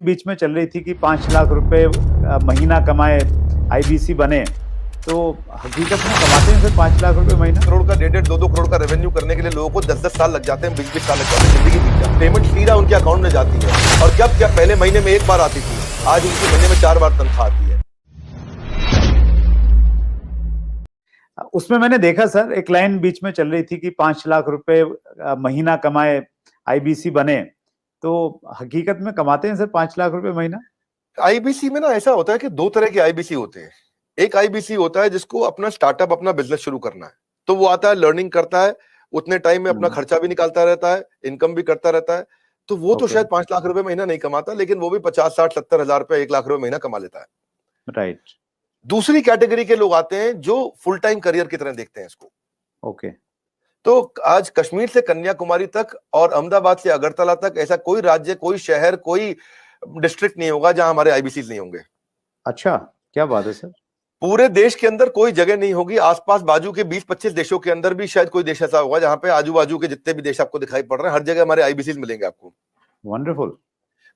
बीच में चल रही थी कि 5 लाख रुपए महीना कमाए, आईबीसी बने, तो हकीकत में कमाते हैं फिर 5 लाख रुपए महीना? करोड़ का 1.5 2 करोड़ का रेवेन्यू करने के लिए लोगों को 10 साल लग जाते हैं, 20 साल लग जाते हैं, जिंदगी बीत जाती है। पेमेंट सीधा उनके अकाउंट में जाती है। और क्या पहले महीने में एक बार आती थी, आज उनके महीने में 4 बार तनख्वाह आती है। उसमें मैंने देखा सर, एक लाइन बीच में चल रही थी कि 5 लाख रुपए महीना कमाए, आईबीसी बने, तो हकीकत में कमाते हैं सर 5 लाख रुपए महीना? आईबीसी में ना ऐसा होता है कि 2 तरह के आईबीसी होते हैं। एक आईबीसी होता है जिसको अपना स्टार्टअप, अपना बिजनेस शुरू करना है, तो वो आता है, लर्निंग करता है, उतने टाइम में अपना खर्चा भी निकालता रहता है, इनकम भी करता रहता है, तो वो तो शायद 5 लाख रुपए महीना नहीं कमाता, लेकिन वो भी 50 60 70 हजार रुपए, 1 लाख रुपए महीना कमा लेता है। राइट। दूसरी कैटेगरी के लोग आते हैं जो फुल टाइम करियर की तरह देखते हैं इसको। ओके। तो आज कश्मीर से कन्याकुमारी तक और अहमदाबाद से अगरतला तक ऐसा कोई राज्य, कोई शहर, कोई डिस्ट्रिक्ट नहीं होगा जहां हमारे आईबीसी नहीं होंगे। अच्छा, क्या बात है सर। पूरे देश के अंदर कोई जगह नहीं होगी, आसपास बाजू के 20-25 देशों के अंदर भी शायद कोई देश ऐसा होगा जहां पे आजू बाजू के जितने भी देश आपको दिखाई पड़ रहे हैं, हर जगह हमारे आईबीसी मिलेंगे आपको। वंडरफुल।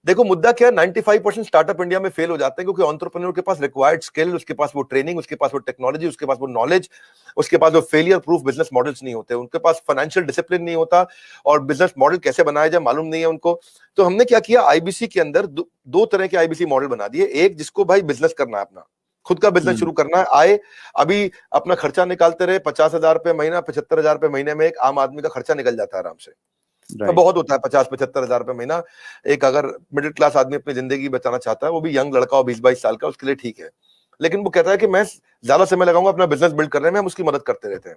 देखो मुद्दा क्या है, 95% स्टार्टअप इंडिया में फेल हो जाते हैं क्योंकि एंटरप्रेन्योर के पास रिक्वायर्ड स्किल, उसके पास वो ट्रेनिंग, उसके पास वो टेक्नोलॉजी, उसके पास वो नॉलेज, उसके पास वो फेलियर प्रूफ बिजनेस मॉडल्स नहीं होते, उनके पास फाइनेंशियल डिसिप्लिन नहीं होता और बिजनेस मॉडल कैसे बनाया जाए मालूम नहीं है उनको। तो हमने क्या किया, आईबीसी के अंदर दो तरह के आईबीसी मॉडल बना दिए। एक जिसको भाई बिजनेस करना है, अपना खुद का बिजनेस शुरू करना है, आए अभी अपना खर्चा निकालते रहे, 50,000 रुपए महीना, 75,000 रुपए महीने में एक आम आदमी का खर्चा निकल जाता है आराम से। तो बहुत होता है 50-75 हजार रुपए महीना। एक अगर मिडिल क्लास आदमी अपनी जिंदगी बचाना चाहता है, वो भी यंग लड़का हो 20-22 साल का, उसके लिए ठीक है। लेकिन वो कहता है कि मैं ज्यादा समय लगाऊंगा अपना बिजनेस बिल्ड करने में, हम उसकी मदद करते रहते हैं।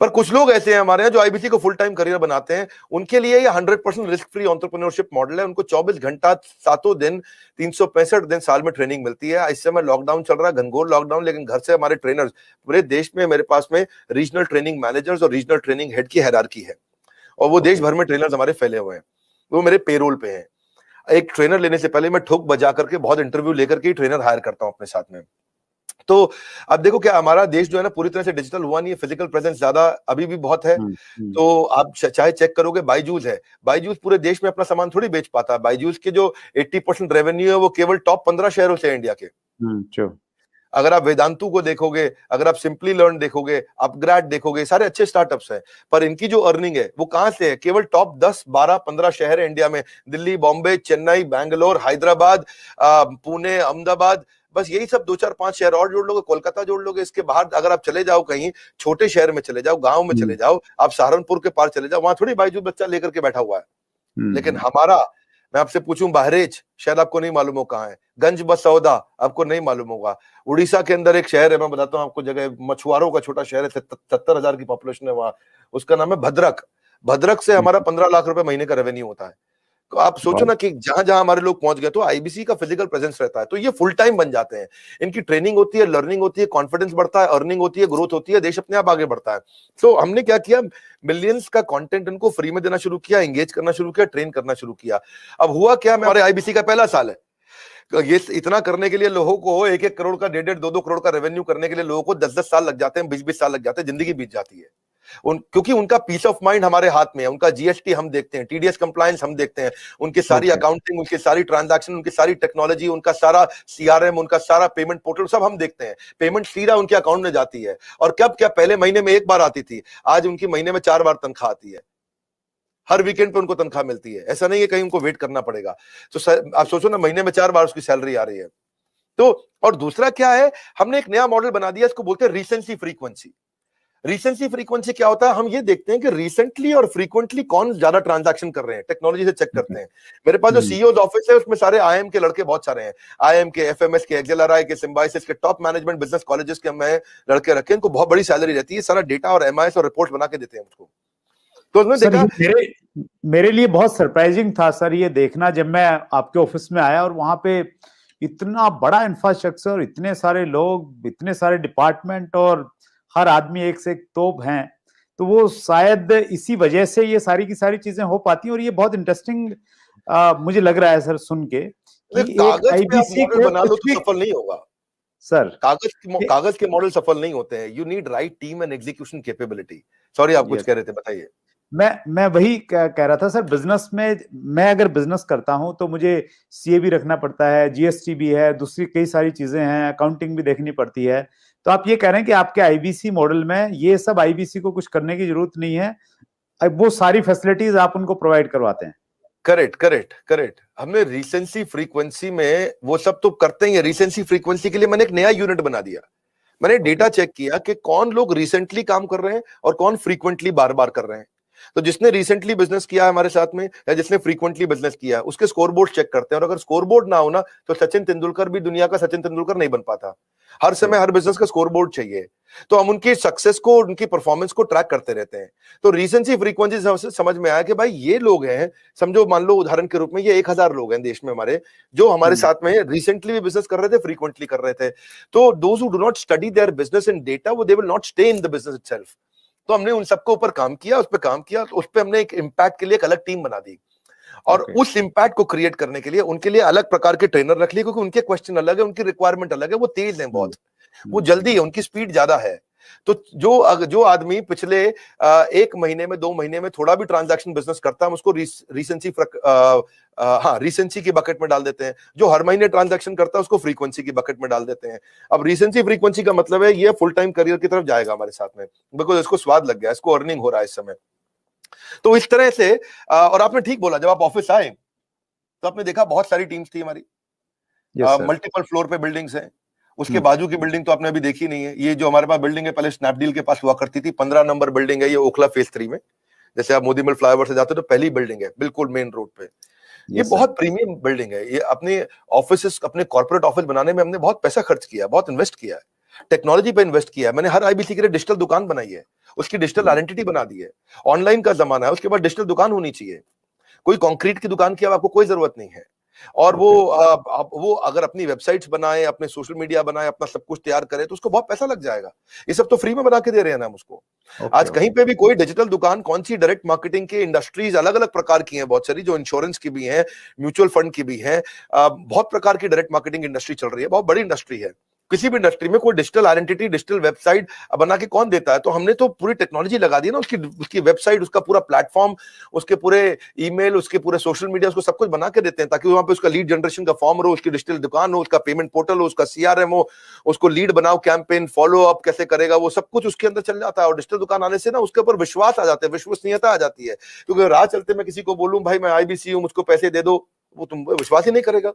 पर कुछ लोग ऐसे हैं हमारे यहाँ जो आईबीसी को फुल टाइम करियर बनाते हैं, उनके लिए ये 100% रिस्क फ्री एंटरप्रेन्योरशिप मॉडल है। उनको 24 घंटा 7 दिन 365 दिन साल में ट्रेनिंग मिलती है। इस समय लॉकडाउन चल रहा है, घनघोर लॉकडाउन, लेकिन घर से हमारे ट्रेनर्स पूरे देश में, मेरे पास में रीजनल ट्रेनिंग मैनेजर्स और रीजनल ट्रेनिंग हेड की हायरार्की है और वो देश भर में ट्रेनर्स हमारे फैले हुए हैं, वो मेरे पेरोल पे हैं। एक ट्रेनर लेने से पहले मैं ठोक बजा करके बहुत इंटरव्यू लेकर के ट्रेनर हायर करता हूं अपने साथ में। तो अब देखो क्या हमारा देश जो है ना पूरी तरह से डिजिटल हुआ नहीं है, फिजिकल प्रेजेंस ज्यादा अभी भी बहुत है। तो आप चाहे चेक करोगे, बायजूस है, बायजूस पूरे देश में अपना सामान थोड़ी बेच पाता है। बायजूस के जो 80% रेवेन्यू है वो केवल टॉप 15 शहरों से है इंडिया के। अगर आप वेदांतु को देखोगे, अगर आप सिंपली लर्न देखोगे, अपग्रेड देखोगे, सारे अच्छे स्टार्टअप्स हैं, पर इनकी जो अर्निंग है वो कहां से है, केवल टॉप 10 12 15 शहर है इंडिया में, दिल्ली, बॉम्बे, चेन्नई, बैंगलोर, हैदराबाद, पुणे, अहमदाबाद, बस यही सब 2-4-5 शहर और जोड़ लोगे, कोलकाता जोड़ लोगे। इसके बाहर अगर आप चले जाओ, कहीं छोटे शहर में चले जाओ, गांव में चले जाओ, आप सहारनपुर के पार चले जाओ, वहां थोड़ी बायजू बच्चा लेकर के बैठा हुआ है। लेकिन हमारा, मैं आपसे पूछूं, बहरेच शायद आपको नहीं मालूम हो कहां है, गंज बसौदा आपको नहीं मालूम होगा, उड़ीसा के अंदर एक शहर है, मैं बताता हूं आपको जगह, मछुआरों का छोटा शहर है, 70,000 की पॉपुलेशन है वहां, उसका नाम है भद्रक। भद्रक से हमारा 15 लाख रुपए महीने का रेवेन्यू होता है। तो आप सोचो ना कि जहां जहां हमारे लोग पहुंच गए, तो आईबीसी का फिजिकल प्रेजेंस रहता है, तो ये फुल टाइम बन जाते हैं। इनकी ट्रेनिंग होती है, लर्निंग होती है, कॉन्फिडेंस बढ़ता है, अर्निंग होती है, ग्रोथ होती है, देश अपने आप आगे बढ़ता है। तो हमने क्या किया, मिलियंस का कंटेंट इनको फ्री में देना शुरू किया, एंगेज करना शुरू किया, ट्रेन करना शुरू किया। अब हुआ क्या, हमारे आईबीसी का पहला साल है, ये इतना करने के लिए लोगों को 1-1 करोड़ का, 1.5 2 करोड़ का रेवेन्यू करने के लिए लोगों को 10-10 साल लग जाते हैं, 20-20 साल लग जाते हैं, जिंदगी बीत जाती है। क्योंकि उनका पीस ऑफ माइंड हमारे हाथ में है, उनका जीएसटी हम देखते हैं, टीडीएस कंप्लायंस हम देखते हैं, उनकी सारी अकाउंटिंग, उनकी सारी ट्रांजैक्शन, उनकी सारी टेक्नोलॉजी, उनका सारा सीआरएम, उनका सारा पेमेंट पोर्टल सब हम देखते हैं। पेमेंट सीधा उनके अकाउंट में जाती है। और कब क्या पहले महीने में एक बार आती थी, आज उनकी महीने में 4 बार तनख्वाह आती है। हर वीकेंड पे उनको तनख्वाह मिलती है, ऐसा नहीं है कहीं उनको वेट करना पड़ेगा। तो आप सोचो ना, महीने में 4 बार उसकी सैलरी आ रही है। तो और दूसरा क्या है, हमने एक नया मॉडल बना दिया, इसको बोलते हैं रीसेंसी फ्रीक्वेंसी। रीसेंसी फ्रीक्वेंसी क्या होता है, हम ये देखते हैं कि रिसेंटली और फ्रीक्वेंटली कौन ज्यादा ट्रांजैक्शन कर रहे हैं, टेक्नोलॉजी से चेक करते हैं। मेरे पास जो सीईओ ऑफिस है उसमें सारे आईएम के लड़के बहुत सारे हैं, आईएम के, एफएमएस के, एक्सेलआरआई के, सिम्बायोसिस के, टॉप मैनेजमेंट बिजनेस कॉलेजेस के मैं लड़के रखे, इनको बहुत बड़ी सैलरी रहती है, सारा डेटा और एमआईएस और रिपोर्ट बना के देते हैं मुझको। तो उसमें देखा, मेरे लिए बहुत सरप्राइजिंग था सर ये देखना, जब मैं आपके ऑफिस में आया और वहां पे इतना बड़ा इंफ्रास्ट्रक्चर, इतने सारे लोग, इतने सारे डिपार्टमेंट और हर आदमी एक से एक तोप हैं, तो वो शायद इसी वजह से ये सारी की सारी चीजें हो पाती हैं। और ये बहुत इंटरेस्टिंग मुझे लग रहा है सर सुन के कि कागज पे आप मॉडल बना लो तो सफल नहीं होगा सर। कागज के मॉडल सफल नहीं होते हैं। You need right team and execution capability. Sorry, आप कुछ कह रहे थे, बताइए। मैं वही कह रहा था सर, बिजनेस में मैं अगर बिजनेस करता हूं तो मुझे सीए भी रखना पड़ता है, जीएसटी भी है, दूसरी कई सारी चीजें हैं, अकाउंटिंग भी देखनी पड़ती है। तो आप ये कह रहे हैं कि आपके आईबीसी मॉडल में ये सब आईबीसी को कुछ करने की जरूरत नहीं है, अब वो सारी फैसिलिटीज आप उनको प्रोवाइड करवाते हैं? Correct correct correct. हमने रिसेंसी फ्रीक्वेंसी में वो सब तो करते ही है। रिसेंसी फ्रीक्वेंसी के लिए मैंने एक नया यूनिट बना दिया। मैंने डेटा चेक किया कि कौन लोग रिसेंटली काम कर रहे हैं और कौन फ्रीक्वेंटली बार बार कर रहे हैं। तो जिसने रिसेंटली बिजनेस किया है हमारे साथ में या जिसने फ्रीक्वेंटली बिजनेस किया है, उसके स्कोरबोर्ड चेक करते हैं। और अगर स्कोरबोर्ड ना हो ना, तो सचिन तेंदुलकर भी दुनिया का सचिन तेंदुलकर नहीं बन पाता। हर समय हर बिजनेस का स्कोरबोर्ड चाहिए। तो हम उनकी सक्सेस को, उनकी परफॉर्मेंस को ट्रैक करते रहते हैं। तो रिसेंसी फ्रीक्वेंसी से समझ में आया कि भाई ये लोग हैं, समझो मान लो उदाहरण के रूप में ये 1000 लोग हैं देश में हमारे, जो हमारे साथ में रिसेंटली भी बिजनेस कर रहे थे, फ्रीक्वेंटली कर रहे थे। तो those who do not study their business in data, वो they will not stay in the business itself. तो हमने उन सबके ऊपर काम किया, उस पर काम किया, तो उस पर हमने एक इम्पैक्ट के लिए एक अलग टीम बना दी। और उस इम्पैक्ट को क्रिएट करने के लिए उनके लिए अलग प्रकार के ट्रेनर रख लिए, क्योंकि उनके क्वेश्चन अलग है, उनकी रिक्वायरमेंट अलग है। वो तेज हैं बहुत, वो जल्दी है, उनकी स्पीड ज्यादा है। तो जो आदमी पिछले 1 महीने में 2 महीने में थोड़ा भी ट्रांजैक्शन बिजनेस करता है, हम उसको रिसेंसी की बकेट में डाल देते हैं। जो हर महीने ट्रांजैक्शन करता है उसको फ्रीक्वेंसी की बकेट में डाल देते हैं। अब रिसेंसी फ्रीक्वेंसी का मतलब है ये फुल टाइम करियर की तरफ जाएगा हमारे साथ में, बिकॉज इसको स्वाद लग गया, इसको अर्निंग हो रहा है इस समय। तो इस तरह से और आपने ठीक बोला, जब आप ऑफिस आए तो आपने देखा बहुत सारी टीम्स थी हमारी, मल्टीपल फ्लोर पे बिल्डिंग्स हैं। उसके बाजू की बिल्डिंग तो आपने अभी देखी नहीं है। ये जो हमारे पास बिल्डिंग है, पहले स्नैपडील के पास हुआ करती थी, 15 नंबर बिल्डिंग है ये, ओखला फेज 3 में। जैसे आप मोदी महल फ्लाईओवर से जाते हो तो पहली बिल्डिंग है, बिल्कुल मेन रोड पे। ये बहुत प्रीमियम बिल्डिंग है। ये अपने ऑफिस, अपने कॉर्पोरेट ऑफिस बनाने में हमने बहुत पैसा खर्च किया, बहुत इन्वेस्ट किया है, टेक्नोलॉजी पे इन्वेस्ट किया है। मैंने हर आईबीसी के लिए डिजिटल दुकान बनाई है, उसकी डिजिटल आइडेंटिटी बना दी है। ऑनलाइन का जमाना है, उसके बाद डिजिटल दुकान होनी चाहिए। कोई कंक्रीट की दुकान की अब आपको कोई जरूरत नहीं है। और वो अगर अपनी वेबसाइट्स बनाए, अपने सोशल मीडिया बनाए, अपना सब कुछ तैयार करे, तो उसको बहुत पैसा लग जाएगा। ये सब तो फ्री में बना के दे रहे हैं ना हम उसको। आज कहीं पे भी कोई डिजिटल दुकान, कौन सी डायरेक्ट मार्केटिंग की इंडस्ट्रीज अलग अलग प्रकार की हैं, बहुत सारी, जो इंश्योरेंस की भी हैं, म्यूचुअल फंड की भी हैं, बहुत प्रकार की डायरेक्ट मार्केटिंग इंडस्ट्री चल रही है, बहुत बड़ी इंडस्ट्री है। किसी भी इंडस्ट्री में कोई डिजिटल आइडेंटिटी, डिजिटल वेबसाइट बना के कौन देता है? तो हमने तो पूरी टेक्नोलॉजी लगा दी ना, उसकी वेबसाइट, उसका पूरा प्लेटफॉर्म, उसके पूरे ईमेल, उसके पूरे सोशल मीडिया, उसको सब कुछ बना के देते हैं, ताकि वहां पे उसका लीड जनरेशन का फॉर्म हो, उसकी डिजिटल दुकान हो, उसका पेमेंट पोर्टल हो, उसका सीआरएम हो, उसको लीड बनाओ, कैंपेन फॉलो अप कैसे करेगा, वो सब कुछ उसके अंदर चल जाता है। और डिजिटल दुकान आने से ना उसके ऊपर विश्वास आ जाता है, विश्वसनीयता आ जाती है। क्योंकि राह चलते मैं किसी को बोलूं भाई मैं आईबीसी हूं, मुझको पैसे दे दो, वो तुम विश्वास ही नहीं करेगा।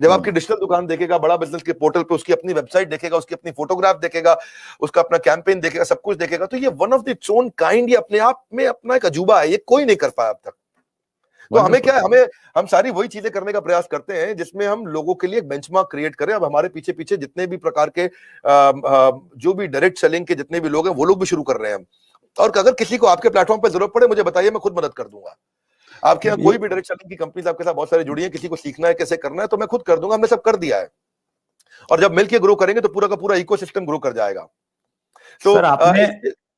जब आपकी डिजिटल दुकान देखेगा, बड़ा बिजनेस के पोर्टल पे उसकी अपनी वेबसाइट देखेगा, उसकी अपनी फोटोग्राफ देखेगा, उसका अपना कैंपेन देखेगा, सब कुछ देखेगा, तो ये one of the its own kind, ये अपने आप में अपना एक अजूबा है, ये कोई नहीं कर पाया अब तक। तो हमें क्या है, हम सारी वही चीजें करने का प्रयास करते हैं जिसमें हम लोगों के लिए एक बेंचमार्क क्रिएट करें। अब हमारे पीछे पीछे जितने भी प्रकार के जो भी डायरेक्ट सेलिंग के जितने भी लोग हैं, वो लोग भी शुरू कर रहे हैं हम। और अगर किसी को आपके प्लेटफॉर्म पर जरूरत पड़े, मुझे बताइए, मैं खुद मदद कर दूंगा। आपके यहाँ कोई भी डायरेक्ट सेलिंग की कंपनीज आपके साथ बहुत सारी जुड़ी हैं, किसी को सीखना है कैसे करना है, तो मैं खुद कर दूंगा, हमने सब कर दिया है। और जब मिलके ग्रो करेंगे तो पूरा का पूरा इकोसिस्टम ग्रो कर जाएगा। तो सर आपने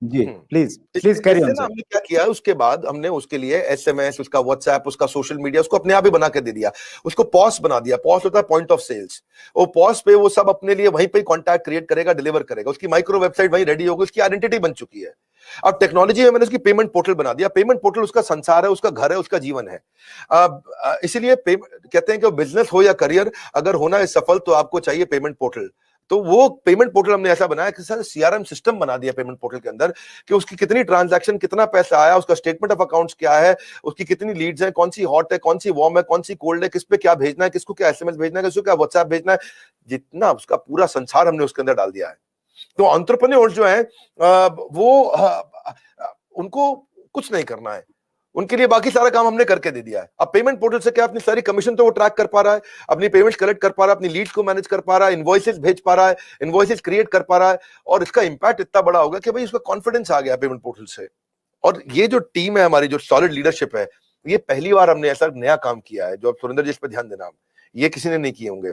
जी प्लीज कैरी ऑन सर। हमने क्या किया है, उसके बाद हमने उसके लिए एसएमएस, उसका व्हाट्सएप, उसका सोशल मीडिया, उसको अपने आप ही बना के दे दिया। उसको पॉस बना दिया। पॉस होता है पॉइंट ऑफ सेल्स। वो पॉस पे वो सब अपने लिए वहीं पे कॉन्टैक्ट क्रिएट करेगा, डिलीवर करेगा। उसकी माइक्रो वेबसाइट वहीं रेडी होगी, उसकी आइडेंटिटी बन चुकी है। अब टेक्नोलॉजी में मैंने उसकी पेमेंट पोर्टल बना दिया। पेमेंट पोर्टल उसका संसार है, उसका घर है, उसका जीवन है। इसीलिए कहते हैं कि बिजनेस हो या करियर, अगर होना है सफल, तो आपको चाहिए पेमेंट पोर्टल। तो वो पेमेंट पोर्टल हमने ऐसा बनाया कि सर सीआरएम सिस्टम बना दिया पेमेंट पोर्टल के अंदर, कि उसकी कितनी ट्रांजैक्शन, कितना पैसा आया, उसका स्टेटमेंट ऑफ अकाउंट्स क्या है, उसकी कितनी लीड्स हैं, कौन सी हॉट है, कौन सी वार्म है, कौन सी कोल्ड है, किस पे क्या भेजना है, किसको क्या एसएमएस भेजना है, किसको क्या व्हाट्सएप भेजना है, जितना उसका पूरा संसार हमने उसके अंदर डाल दिया है। तो एंटरप्रेन्योर्स जो है उनको कुछ नहीं करना है, उनके लिए बाकी सारा काम हमने करके दे दिया है। अब पेमेंट पोर्टल से क्या, अपनी सारी कमीशन तो वो ट्रैक कर पा रहा है, अपनी पेमेंट्स कलेक्ट कर पा रहा है, अपनी लीड्स को मैनेज कर पा रहा है, इनवॉइसेस भेज पा रहा है, इनवॉइसेस क्रिएट कर पा रहा है। और इसका इंपैक्ट इतना बड़ा होगा कि भाई उसका कॉन्फिडेंस आ गया पेमेंट पोर्टल से। और ये जो टीम है हमारी, जो सॉलिड लीडरशिप है, ये पहली बार हमने ऐसा नया काम किया है। जो अब सुरेंद्र जी इस पर ध्यान देना, ये किसी ने नहीं किए होंगे।